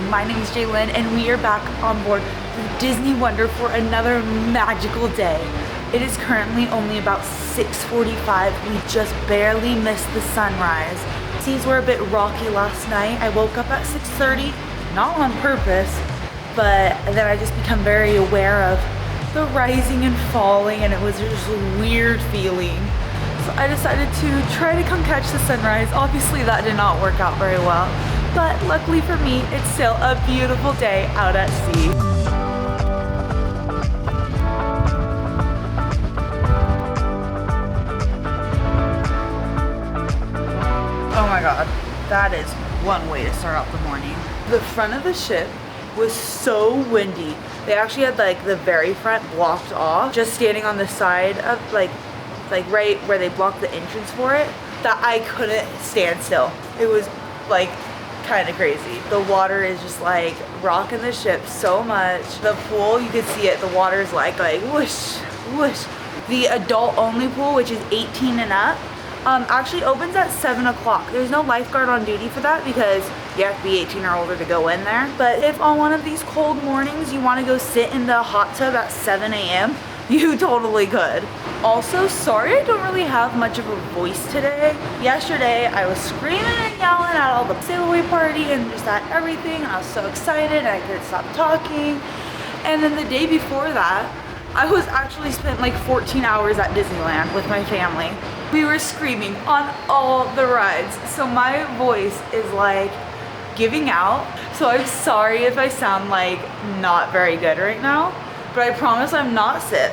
My name is Jaylyn and we are back on board the Disney Wonder for another magical day. It is currently only about 6:45. We just barely missed the sunrise. Seas were a bit rocky last night. I woke up at 6:30, not on purpose, but then I just become very aware of the rising and falling, and it was just a weird feeling. So I decided to try to come catch the sunrise. Obviously that did not work out very well, but luckily for me, it's still a beautiful day out at sea. Oh my God, that is one way to start out the morning. The front of the ship was so windy. They actually had like the very front blocked off. Just standing on the side of like right where they blocked the entrance for it, that I couldn't stand still. It was like kind of crazy. The water is just like rocking the ship so much. The pool, you can see it, the water is like whoosh, whoosh. The adult only pool, which is 18 and up, actually opens at 7 o'clock. There's no lifeguard on duty for that because you have to be 18 or older to go in there. But if on one of these cold mornings you want to go sit in the hot tub at 7 a.m., you totally could. Also, sorry I don't really have much of a voice today. Yesterday, I was screaming and yelling at all the sail-away party and just at everything. And I was so excited and I couldn't stop talking. And then the day before that, I was actually spent like 14 hours at Disneyland with my family. We were screaming on all the rides. So my voice is like giving out. So I'm sorry if I sound like not very good right now, but I promise I'm not sick.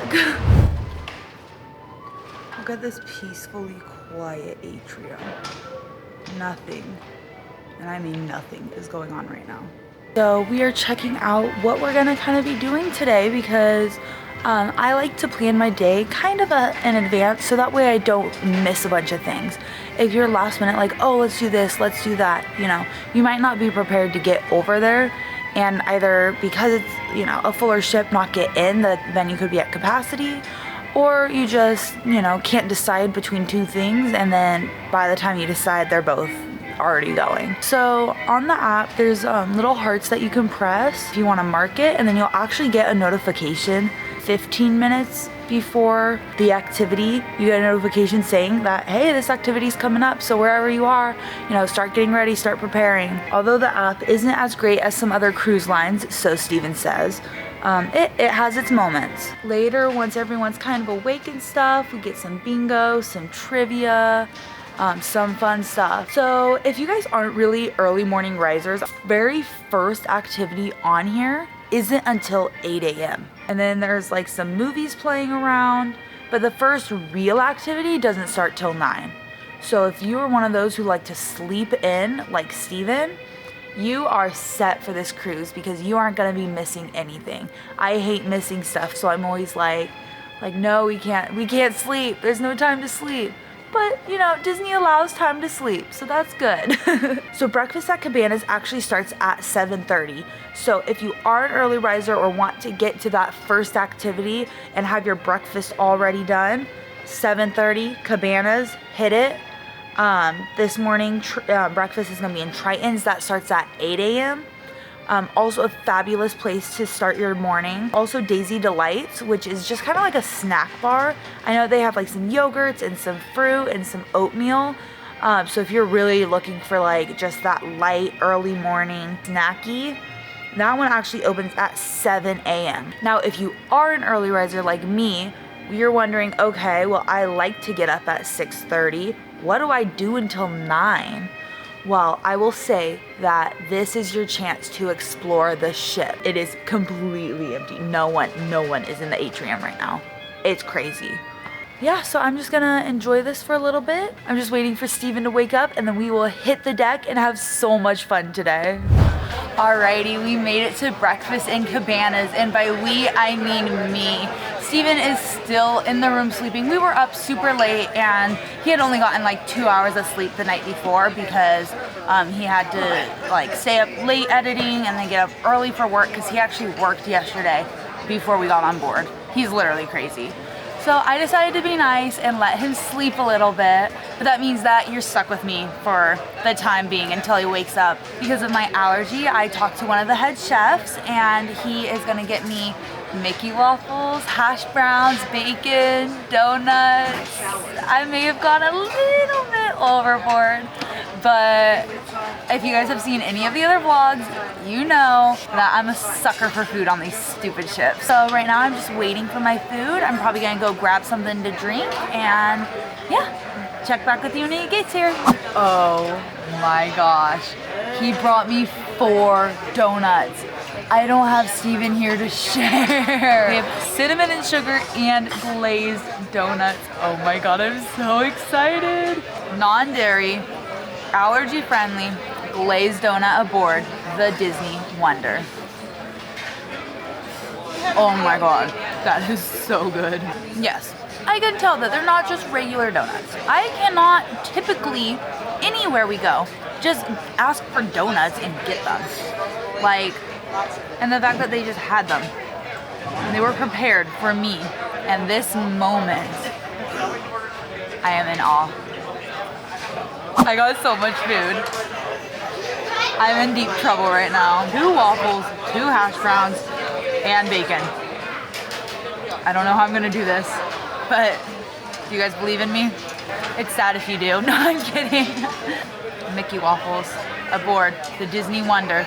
Look at this peacefully quiet atrium. Nothing, and I mean nothing, is going on right now. So we are checking out what we're gonna kind of be doing today because I like to plan my day kind of in advance so that way I don't miss a bunch of things. If you're last minute like, oh, let's do this, let's do that, you know, you might not be prepared to get over there, and either because it's, you know, a fuller ship, not get in, the venue could be at capacity, or you just, you know, can't decide between two things, and then by the time you decide, they're both already going. So on the app, there's little hearts that you can press if you want to mark it, and then you'll actually get a notification 15 minutes before the activity. You get a notification saying that, hey, this activity's coming up, so wherever you are, you know, start getting ready, start preparing. Although the app isn't as great as some other cruise lines, so Steven says, it has its moments. Later, once everyone's kind of awake and stuff, we get some bingo, some trivia, some fun stuff. So if you guys aren't really early morning risers, very first activity on here isn't until 8 a.m. And then there's like some movies playing around, but the first real activity doesn't start till 9. So if you are one of those who like to sleep in, like Steven, you are set for this cruise because you aren't gonna be missing anything. I hate missing stuff, so I'm always like no, we can't sleep. There's no time to sleep. But, you know, Disney allows time to sleep, so that's good. So breakfast at Cabanas actually starts at 7:30. So if you are an early riser or want to get to that first activity and have your breakfast already done, 7:30, Cabanas, hit it. This morning, breakfast is gonna be in Tritons. That starts at 8 a.m. Also a fabulous place to start your morning. Also Daisy Delights, which is just kind of like a snack bar. I know they have like some yogurts and some fruit and some oatmeal. So if you're really looking for like just that light early morning snacky, that one actually opens at 7 a.m. Now, if you are an early riser like me, you're wondering, okay, well, I like to get up at 6:30. What do I do until 9? Well, I will say that this is your chance to explore the ship. It is completely empty. No one is in the atrium right now. It's crazy. Yeah, so I'm just gonna enjoy this for a little bit. I'm just waiting for Steven to wake up and then we will hit the deck and have so much fun today. Alrighty, we made it to breakfast in Cabanas, and by we, I mean me. Steven is still in the room sleeping. We were up super late and he had only gotten like 2 hours of sleep the night before because he had to like stay up late editing and then get up early for work because he actually worked yesterday before we got on board. He's literally crazy. So I decided to be nice and let him sleep a little bit, but that means that you're stuck with me for the time being until he wakes up. Because of my allergy, I talked to one of the head chefs and he is gonna get me Mickey waffles, hash browns, bacon, donuts. I may have gone a little bit overboard, but if you guys have seen any of the other vlogs, you know that I'm a sucker for food on these stupid ships. So right now I'm just waiting for my food. I'm probably gonna go grab something to drink and yeah, check back with you when he gets here. Oh my gosh, he brought me 4 donuts. I don't have Steven here to share. We have cinnamon and sugar and glazed donuts. Oh my god, I'm so excited. Non-dairy, allergy friendly, glazed donut aboard the Disney Wonder. Oh my god, that is so good. Yes, I can tell that they're not just regular donuts. I cannot typically, anywhere we go, just ask for donuts and get them. Like, and the fact that they just had them. And they were prepared for me. And this moment, I am in awe. I got so much food. I'm in deep trouble right now. 2 waffles, 2 hash browns, and bacon. I don't know how I'm gonna do this, but do you guys believe in me? It's sad if you do. No, I'm kidding. Mickey waffles aboard the Disney Wonder.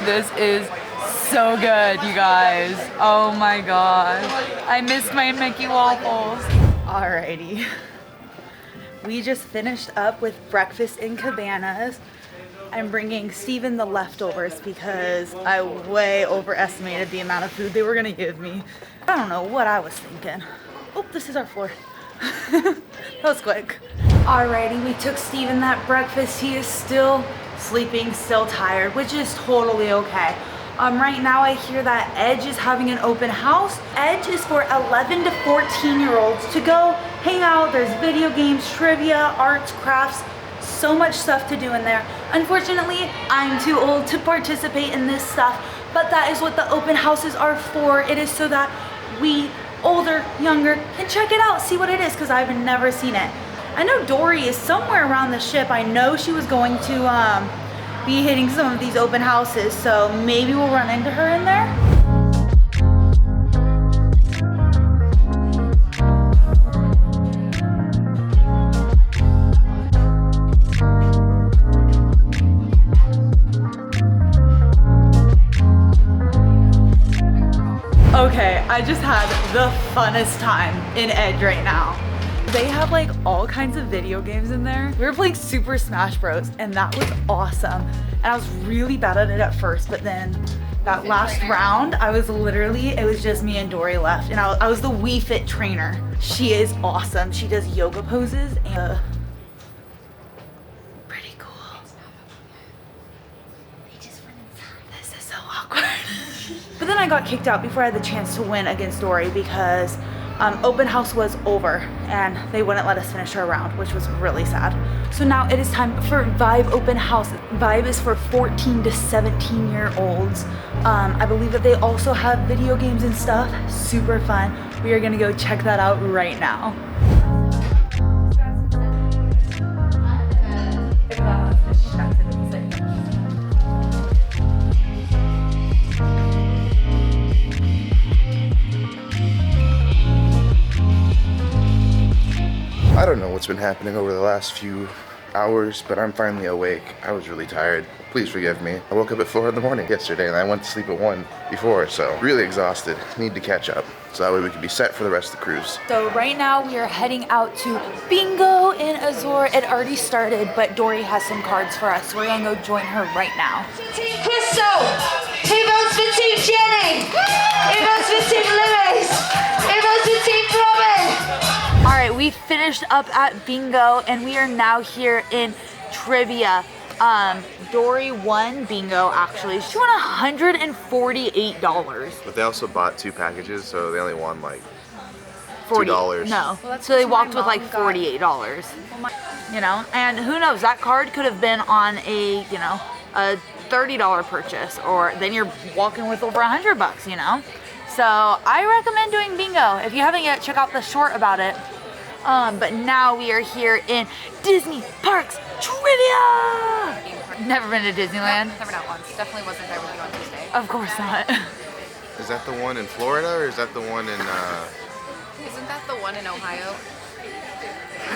This is so good, you guys. Oh my god. I missed my Mickey waffles. Alrighty. We just finished up with breakfast in Cabanas. I'm bringing Steven the leftovers because I way overestimated the amount of food they were gonna give me. I don't know what I was thinking. Oh, this is our floor. That was quick. Alrighty, we took Steven that breakfast. He is still sleeping, still tired, which is totally okay. Right now I hear that Edge is having an open house. Edge is for 11 to 14-year-olds to go hang out. There's video games, trivia, arts, crafts, so much stuff to do in there. Unfortunately, I'm too old to participate in this stuff, but that is what the open houses are for. It is so that we, older, younger, can check it out, see what it is, because I've never seen it. I know Dory is somewhere around the ship. I know she was going to be hitting some of these open houses, so maybe we'll run into her in there. Okay, I just had the funnest time in Edge right now. They have like all kinds of video games in there. We were playing Super Smash Bros. And that was awesome. And I was really bad at it at first, but then that last round, I was literally, it was just me and Dory left. And I was the Wii Fit trainer. She is awesome. She does yoga poses and pretty cool. They just went inside. This is so awkward. But then I got kicked out before I had the chance to win against Dory because open house was over and they wouldn't let us finish our round, which was really sad. So now it is time for Vibe open house. Vibe is for 14 to 17-year-olds. I believe that they also have video games and stuff. Super fun. We are gonna go check that out right now. I don't know what's been happening over the last few hours, but I'm finally awake. I was really tired. Please forgive me. I woke up at 4 in the morning yesterday and I went to sleep at 1 before, so really exhausted. Need to catch up, so that way we can be set for the rest of the cruise. So right now we are heading out to Bingo in Azure. It already started, but Dory has some cards for us, so we're gonna go join her right now. Team Crystal! Who votes for Team Jenny? Who votes for Team Lewis? Who votes for Team Robin? All right, we finished up at Bingo and we are now here in Trivia. Dory won Bingo actually. She won $148. But they also bought 2 packages, so they only won like $2. No, well, so they walked with like $48. You know, and who knows, that card could have been on a, you know, a $30 purchase, or then you're walking with over $100, you know? So I recommend doing bingo. If you haven't yet, check out the short about it. But now we are here in Disney Parks Trivia! Never been to Disneyland? No, never, not once. Definitely wasn't there when we went Tuesday. Of course not. Is that the one in Florida or is that the one in, Isn't that the one in Ohio?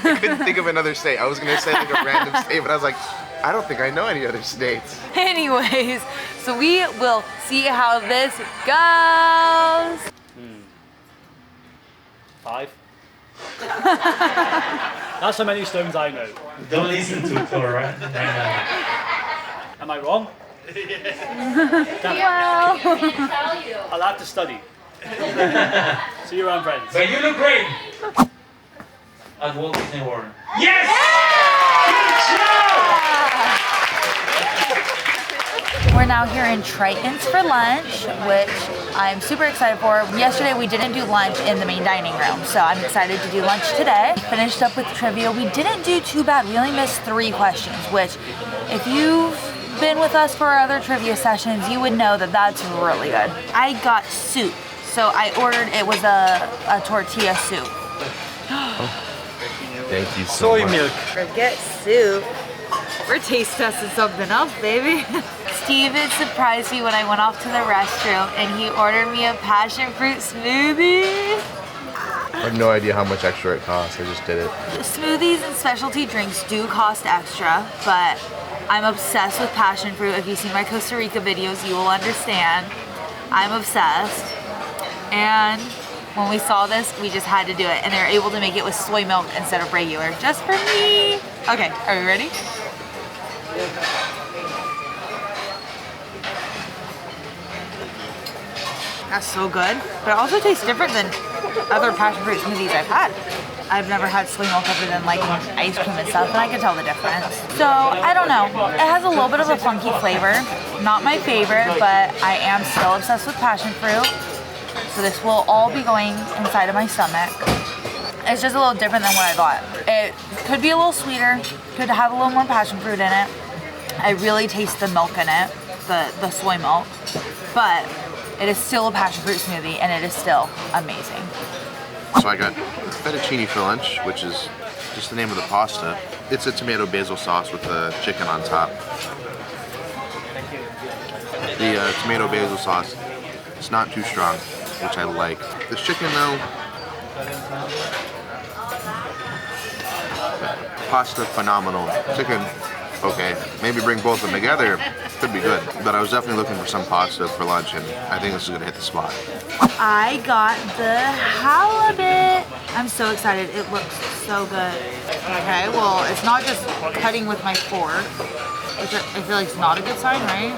I couldn't think of another state. I was gonna say like a random state, but I was like, I don't think I know any other states. Anyways, so we will see how this goes. 5. That's how many stones I know. Don't listen to Cora. Am I wrong? Well, I'll have to study. See you around, friends. But you look great. At Walt Disney World. Yes! we're now here in Tritons for lunch, which I'm super excited for. Yesterday we didn't do lunch in the main dining room, so I'm excited to do lunch today. Finished up with trivia. We didn't do too bad. We only missed 3 questions, which if you've been with us for our other trivia sessions, you would know that that's really good. I got soup, so I ordered, it was a tortilla soup. Thank you so Soy much. milk. Forget soup. We're taste testing something else, baby. Steven surprised me when I went off to the restroom and he ordered me a passion fruit smoothie. I have no idea how much extra it costs. I just did it. Smoothies and specialty drinks do cost extra, but I'm obsessed with passion fruit. If you've seen my Costa Rica videos, you will understand. I'm obsessed. And when we saw this, we just had to do it. And they were able to make it with soy milk instead of regular, just for me. Okay, are we ready? That's so good. But it also tastes different than other passion fruit smoothies I've had. I've never had soy milk other than like ice cream and stuff, and I can tell the difference. So, I don't know. It has a little bit of a funky flavor. Not my favorite, but I am still obsessed with passion fruit. So this will all be going inside of my stomach. It's just a little different than what I thought. It could be a little sweeter, could have a little more passion fruit in it. I really taste the milk in it, the soy milk, but it is still a passion fruit smoothie and it is still amazing. So I got fettuccine for lunch, which is just the name of the pasta. It's a tomato basil sauce with the chicken on top. The tomato basil sauce, it's not too strong, which I like. This chicken though, pasta phenomenal. Chicken, okay. Maybe bring both of them together, could be good. But I was definitely looking for some pasta for lunch and I think this is gonna hit the spot. I got the halibut. I'm so excited, it looks so good. Okay, well, it's not just cutting with my fork, which I feel like is not a good sign, right?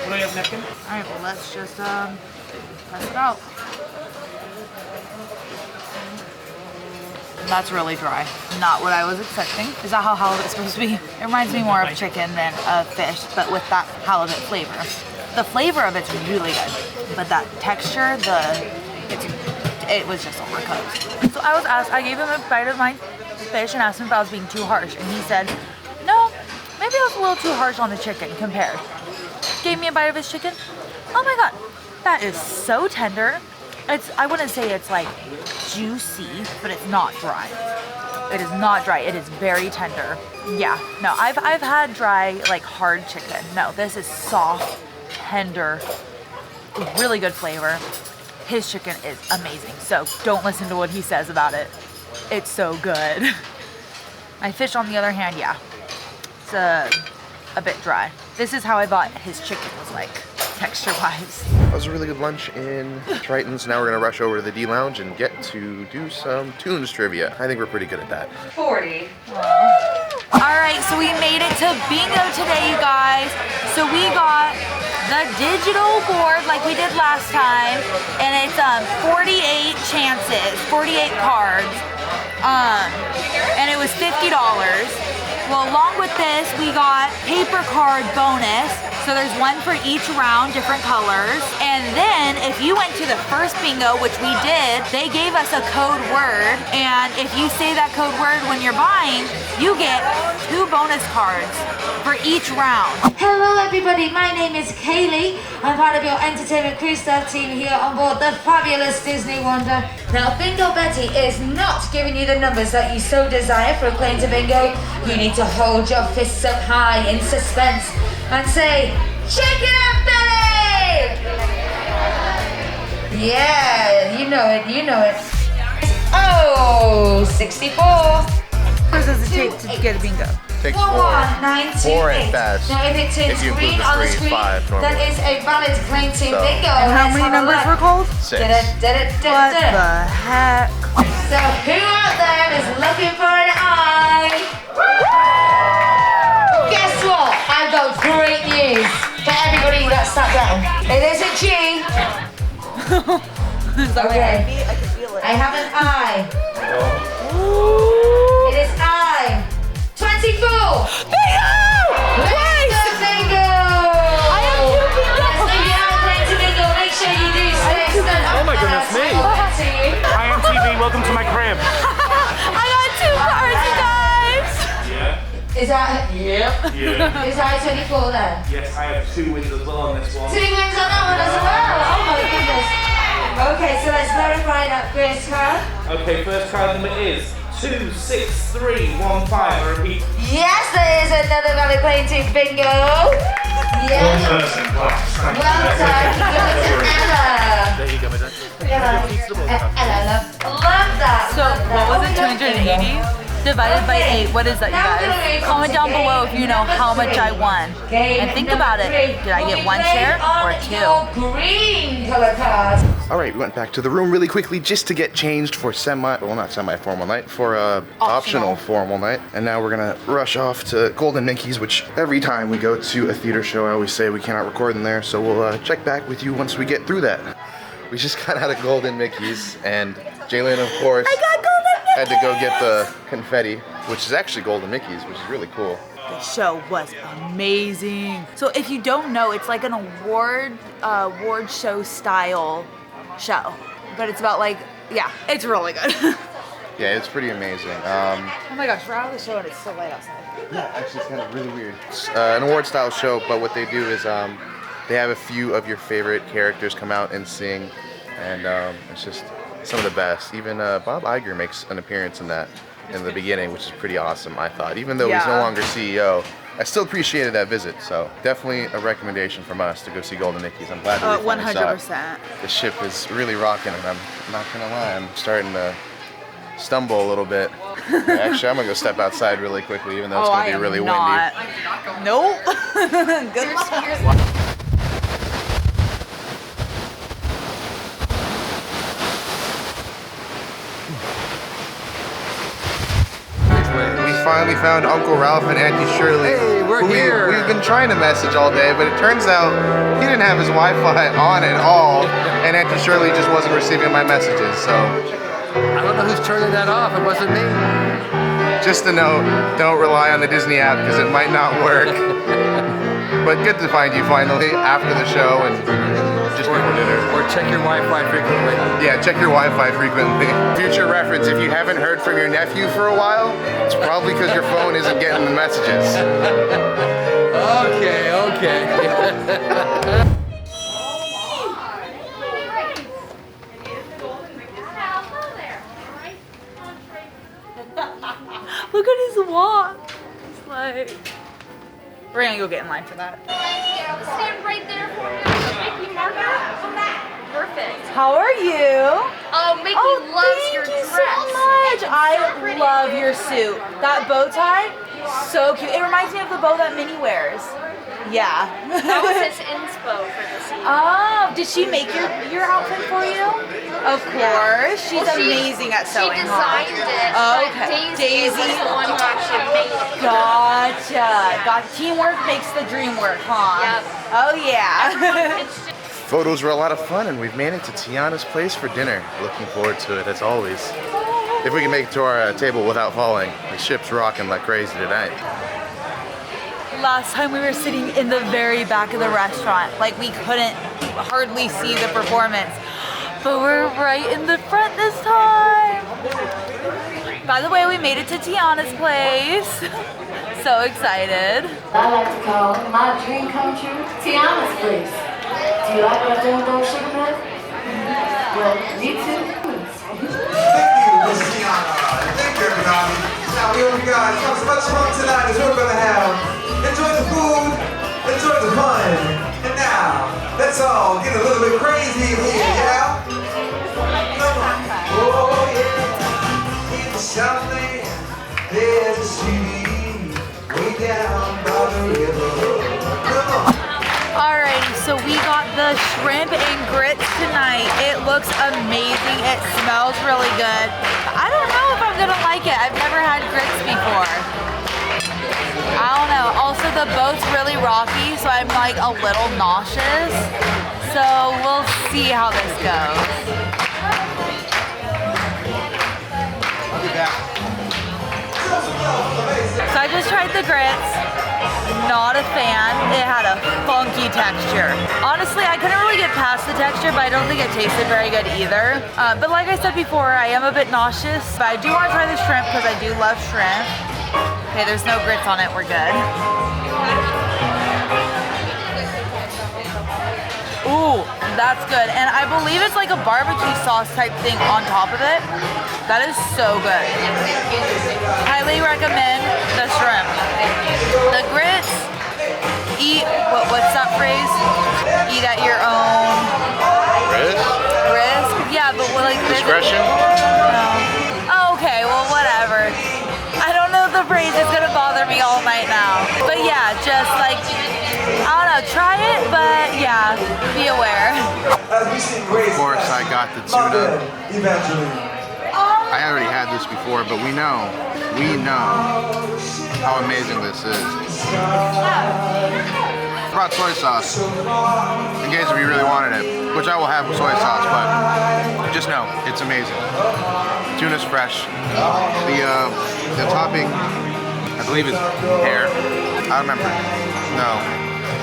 Alright, well let's just test it out. That's really dry. Not what I was expecting. Is that how halibut is supposed to be? It reminds me more of chicken than of fish, but with that halibut flavor. The flavor of it's really good, but that texture, it was just overcooked. So I was asked, I gave him a bite of my fish and asked him if I was being too harsh, and he said, no, maybe I was a little too harsh on the chicken compared. Gave me a bite of his chicken. Oh my God, that is so tender. I wouldn't say it's like juicy, but it's not dry. It is not dry. It is very tender. Yeah, no, I've had dry, like hard chicken. No, this is soft, tender, really good flavor. His chicken is amazing. So don't listen to what he says about it. It's so good. My fish, on the other hand, yeah, it's a bit dry. This is how I thought his chicken was like, texture-wise. That was a really good lunch in Tritons. Now we're gonna rush over to the D Lounge and get to do some tunes trivia. I think we're pretty good at that. 40. All right, so we made it to bingo today, you guys. So we got the digital board like we did last time, and it's 48 chances, 48 cards, and it was $50. Well, along with this, we got paper card bonus. So there's one for each round, different colors. And then if you went to the first bingo, which we did, they gave us a code word. And if you say that code word when you're buying, you get 2 bonus cards for each round. Hello everybody, my name is Kaylee. I'm part of your entertainment crew staff team here on board the fabulous Disney Wonder. Now Bingo Betty is not giving you the numbers that you so desire for a claim to bingo. You need to hold your fists up high in suspense and say, check it out Betty! Yeah, you know it, you know it. Oh, 64. What does it take to get a bingo? Takes 4. 4 and fast. Now if it turns If you green include the on the 3, screen, 5 normally. that is a valid claim to bingo. And how Let's many have a numbers look. were called? 6. What the heck? So who out there is looking for an eye? Guess what? I've got great news for everybody that sat down. It is a G. Okay. I can feel it. I have an I. It is I. 24. Bingo! Bingo! Bingo! I have 2 bingo. Yes, if you have a claim to bingo, make sure you do stay stood up. Oh my goodness me. Hi, I'm TV. Welcome to my crib. I got 2 cards, you guys. Is that? Yeah. Is that 24 then? Yes, I have 2 wins as well on this one. 2 wins on that one as well. Oh my goodness. Okay, so let's verify that first card. Okay, first card number is 26315. I repeat. Yes, there is another valid claim to bingo. Yes. Well done. Good to Ella. There you go, madam. Ella, love that. So love that. what was Oh it, my God. 280 divided by 8? What is that, you guys? Comment down below if you know how much I won. And think about it. Did I get 1 share or 2? Green color cards. All right, we went back to the room really quickly just to get changed for not semi-formal night, for optional formal night. And now we're gonna rush off to Golden Mickey's, which every time we go to a theater show, I always say we cannot record in there. So we'll check back with you once we get through that. We just got out of Golden Mickey's, and Jalen, of course, had to go get the confetti, which is actually Golden Mickey's, which is really cool. The show was amazing. So if you don't know, it's like an award show style show, but it's about like, yeah, it's really good. Yeah, it's pretty amazing. Oh my gosh, we're out of the show and it's so light outside. Yeah, actually it's kind of really weird. It's an award style show, but what they do is they have a few of your favorite characters come out and sing, and it's just some of the best. Even Bob Iger makes an appearance in that in the beginning, which is pretty awesome, I thought. Even though he's no longer CEO, I still appreciated that visit. So definitely a recommendation from us to go see Golden Mickey's. I'm glad that we finally saw it. 100%. The ship is really rocking, and I'm not gonna lie, I'm starting to stumble a little bit. Actually, I'm gonna go step outside really quickly, even though it's gonna be really windy. Nope. Good luck. We finally found Uncle Ralph and Auntie Shirley. Hey, we're here. We've been trying to message all day, but it turns out he didn't have his Wi-Fi on at all, and Auntie Shirley just wasn't receiving my messages, so. I don't know who's turning that off. It wasn't me. Just a note, don't rely on the Disney app because it might not work. But good to find you finally after the show and just before dinner. Or check your Wi-Fi frequently. Yeah, check your Wi-Fi frequently. Future reference, if you haven't heard from your nephew for a while, it's probably because your phone isn't getting the messages. Okay, okay. Look at his walk. It's like, we're gonna go get in line for that. Stand right there for me. Mickey Marker, come back. Perfect. How are you? Oh, Mickey loves your Thank you dress. so much. I love your suit. That bow tie, so cute. It reminds me of the bow that Minnie wears. Yeah. That was his inspo for this evening. Oh, did she make your outfit for you? Of course. She's amazing at sewing. She designed it. Oh, but okay. Daisy was the one who actually made it. Gotcha. Teamwork makes the dream work, huh? Yep. Oh yeah. Photos were a lot of fun, and we've made it to Tiana's place for dinner. Looking forward to it as always. If we can make it to our table without falling. The ship's rocking like crazy tonight. Last time we were sitting in the very back of the restaurant. Like we couldn't hardly see the performance. But we're right in the front this time. By the way, we made it to Tiana's place. So excited. I like to call my dream come true Tiana's place. Do you like what I'm doing with those sugar breads? Well, me too. Thank you, Miss Tiana. Thank you, everybody. Now, we hope you guys have so much fun tonight as we're going to have. Enjoy the food, enjoy the fun. And now, let's all get a little bit crazy here, yeah? Oh, yeah. In the Southland, there's a city way down by the river. Come on. Alrighty, so we got the shrimp and grits tonight. It looks amazing. It smells really good. I don't know if I'm gonna like it. I've never had grits before. I don't know. Also, the boat's really rocky, so I'm like a little nauseous. So we'll see how this goes. So I just tried the grits. Not a fan. It had a funky texture. Honestly, I couldn't really get past the texture, but I don't think it tasted very good either. But like I said before, I am a bit nauseous, but I do want to try the shrimp because I do love shrimp. Okay, there's no grits on it. We're good. Ooh, that's good. And I believe it's like a barbecue sauce type thing on top of it. That is so good. Highly recommend the shrimp. The grits, what's that phrase? Eat at your own risk. Yeah, but like Discretion? No. Oh, okay, well whatever. I don't know if the phrase is gonna bother me all night now. But yeah, just like, I don't know, try it, but yeah, be aware. Of course, I got the tuna. I already had this before, but we know how amazing this is. I brought soy sauce in case if you really wanted it, which I will have with soy sauce, but just know it's amazing. Tuna's fresh. The topping, I believe, is pear. I don't remember. No.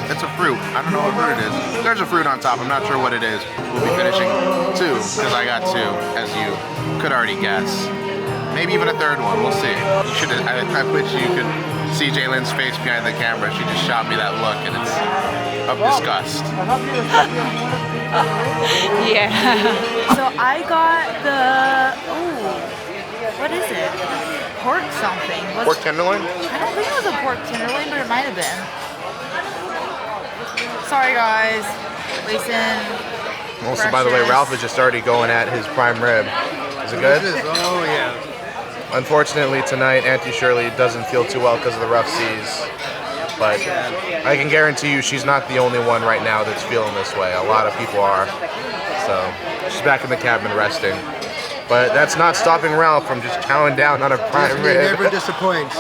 It's a fruit. I don't know what fruit it is. There's a fruit on top. I'm not sure what it is. We'll be finishing 2, because I got 2, as you could already guess. Maybe even a 3rd one. We'll see. I wish you could see Jalen's face behind the camera. She just shot me that look, and it's of disgust. Yeah. So I got the, what is it? Pork something. Pork tenderloin? I don't think it was a pork tenderloin, but it might have been. Sorry guys, Also, by the way, Ralph is just already going at his prime rib. Is it good? Oh yeah. Unfortunately tonight, Auntie Shirley doesn't feel too well because of the rough seas. But I can guarantee you she's not the only one right now that's feeling this way. A lot of people are. So she's back in the cabin resting. But that's not stopping Ralph from just chowing down on a prime rib. They never disappoint.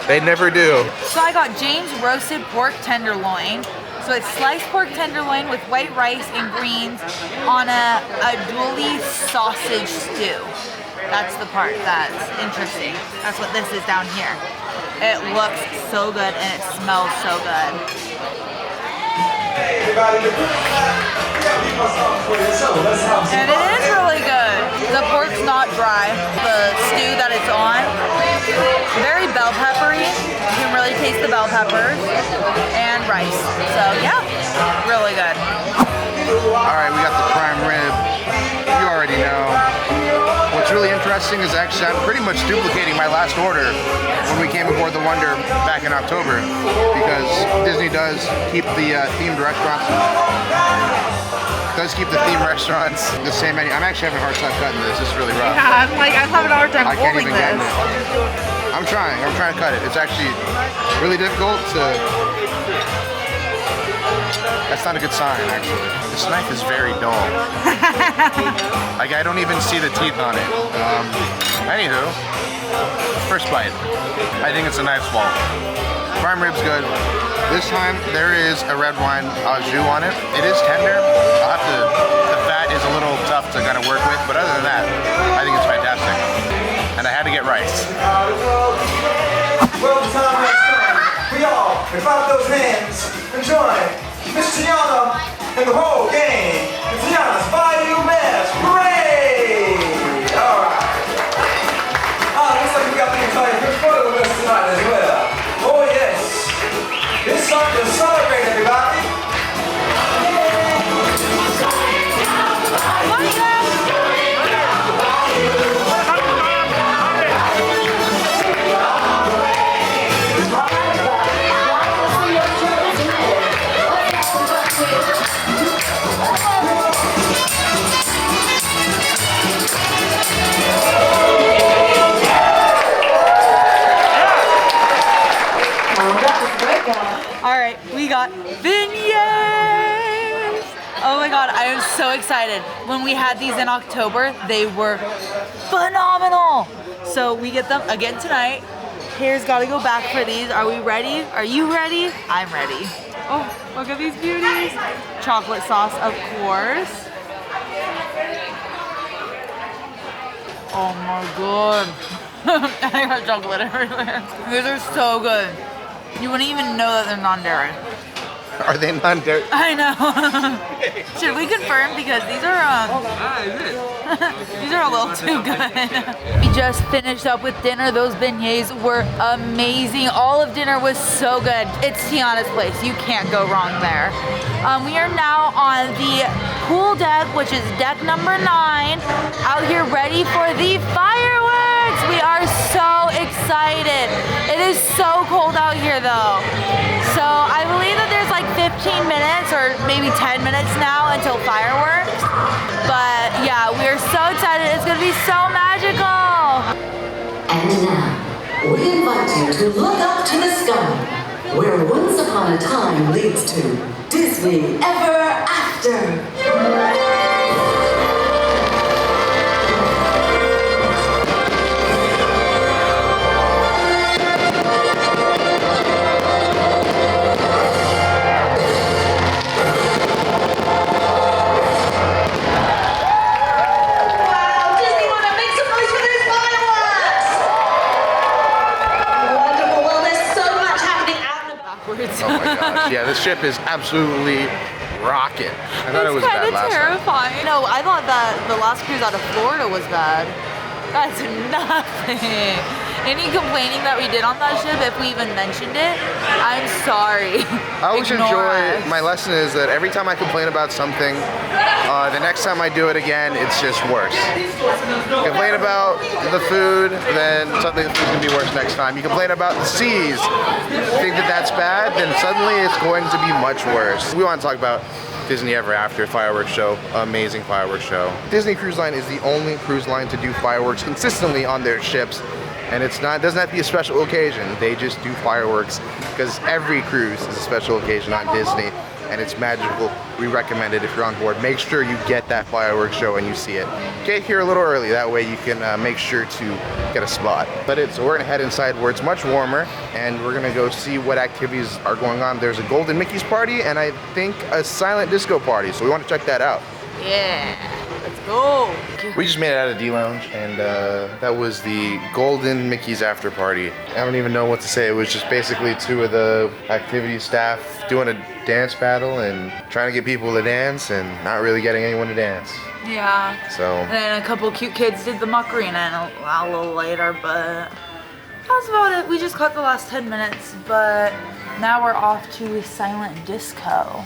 They never do. So I got Jane's roasted pork tenderloin. So it's sliced pork tenderloin with white rice and greens on a dually sausage stew. That's the part that's interesting. That's what this is down here. It looks so good and it smells so good. And it is really good. The pork's not dry. The stew that it's on, very bell peppery. You can really taste the bell peppers and rice. So yeah, really good. All right, we got the prime rib. You already know. What's really interesting is actually I'm pretty much duplicating my last order when we came aboard the Wonder back in October, because Disney does keep the themed restaurants. The same menu. I'm actually having a hard time cutting this. This is really rough. Yeah, I'm having a hard time I can't holding even get this. it. I'm trying to cut it. It's actually really difficult to. That's not a good sign, actually. This knife is very dull. Like, I don't even see the teeth on it. Anywho, first bite. I think it's a nice swallow. Prime rib's good. This time, there is a red wine au jus on it. It is tender. The fat is a little tough to kind of work with, but other than that, I think it's fantastic. And I had to get rice. Well, the time has come. We y'all and clap those hands and join Miss Tiana and the whole gang in Tiana's Bayou Mass Parade! Alright. Looks like we got the entire good photo with us tonight as well. Oh yes. It's time to celebrate, everybody. Alright, we got beignets! Oh my god, I am so excited. When we had these in October, they were phenomenal! So we get them again tonight. Hair's gotta go back for these. Are we ready? Are you ready? I'm ready. Oh, look at these beauties. Chocolate sauce, of course. Oh my god. I got chocolate everywhere. These are so good. You wouldn't even know that they're non-dairy. Are they non-dairy? I know. Should we confirm? Because these are these are a little too good. We just finished up with dinner. Those beignets were amazing. All of dinner was so good. It's Tiana's place. You can't go wrong there. We are now on the pool deck, which is deck number 9. Out here ready for the fireworks. We are so excited. It is so cold out here though. So I believe that there's like 15 minutes or maybe 10 minutes now until fireworks. But yeah, we are so excited. It's gonna be so magical. And now, we invite you to look up to the sky, where once upon a time leads to Disney Ever After. Oh my gosh, yeah, this ship is absolutely rocking. I thought it was bad last terrifying. time. No, I thought that the last cruise out of Florida was bad. That's nothing. Any complaining that we did on that ship, if we even mentioned it, I'm sorry. I always enjoy, my lesson is that every time I complain about something, the next time I do it again, it's just worse. Complain about the food, then suddenly the food's gonna be worse next time. You complain about the seas, think that that's bad, then suddenly it's going to be much worse. We want to talk about Disney Ever After fireworks show, amazing fireworks show. Disney Cruise Line is the only cruise line to do fireworks consistently on their ships. And it doesn't have to be a special occasion. They just do fireworks because every cruise is a special occasion on Disney, and it's magical. We recommend it if you're on board. Make sure you get that fireworks show and you see it. Get here a little early, that way you can make sure to get a spot. But we're gonna head inside where it's much warmer, and we're gonna go see what activities are going on. There's a Golden Mickey's party, and I think a silent disco party, so we want to check that out. Yeah, let's go. We just made it out of D Lounge, and that was the Golden Mickey's after party. I don't even know what to say. It was just basically 2 of the activity staff doing a dance battle and trying to get people to dance and not really getting anyone to dance. Yeah. So. And then a couple cute kids did the Macarena a little later, but that's about it. We just caught the last 10 minutes, but now we're off to silent disco.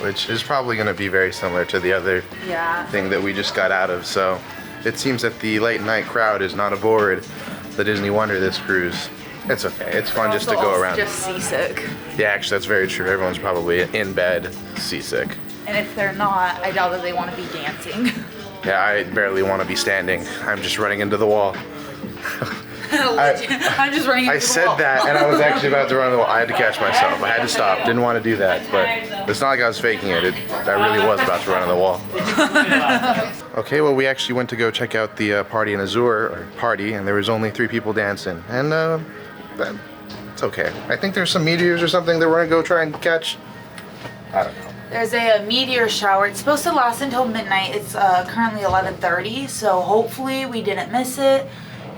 Which is probably going to be very similar to the other thing that we just got out of. So it seems that the late night crowd is not aboard the Disney Wonder this cruise. It's okay. It's fun just to go around. Just seasick. Yeah, actually, that's very true. Everyone's probably in bed, seasick. And if they're not, I doubt that they want to be dancing. Yeah, I barely want to be standing. I'm just running into the wall. I'm just running into the wall. I said that, and I was actually about to run into the wall. I had to catch myself. I had to stop. Didn't want to do that, but it's not like I was faking it. I really was about to run into the wall. Okay, well, we actually went to go check out the party in Azure, and there was only 3 people dancing. And it's okay. I think there's some meteors or something that we're going to go try and catch. I don't know. There's a meteor shower. It's supposed to last until midnight. It's currently 11:30, so hopefully we didn't miss it.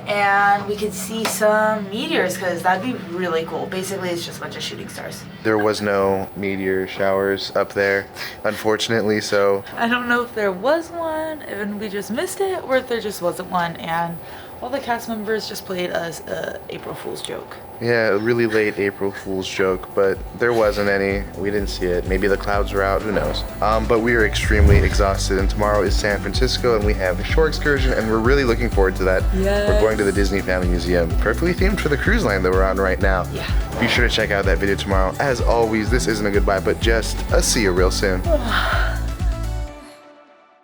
and we could see some meteors, because that'd be really cool. Basically, it's just a bunch of shooting stars. There was no meteor showers up there, unfortunately, so. I don't know if there was one and we just missed it, or if there just wasn't one and all the cast members just played us a April Fool's joke. Yeah, a really late April Fool's joke, but there wasn't any. We didn't see it. Maybe the clouds were out, who knows. But we are extremely exhausted, and tomorrow is San Francisco, and we have a shore excursion, and we're really looking forward to that. Yes. We're going to the Disney Family Museum, perfectly themed for the cruise line that we're on right now. Yeah. Be sure to check out that video tomorrow. As always, this isn't a goodbye, but just a see you real soon.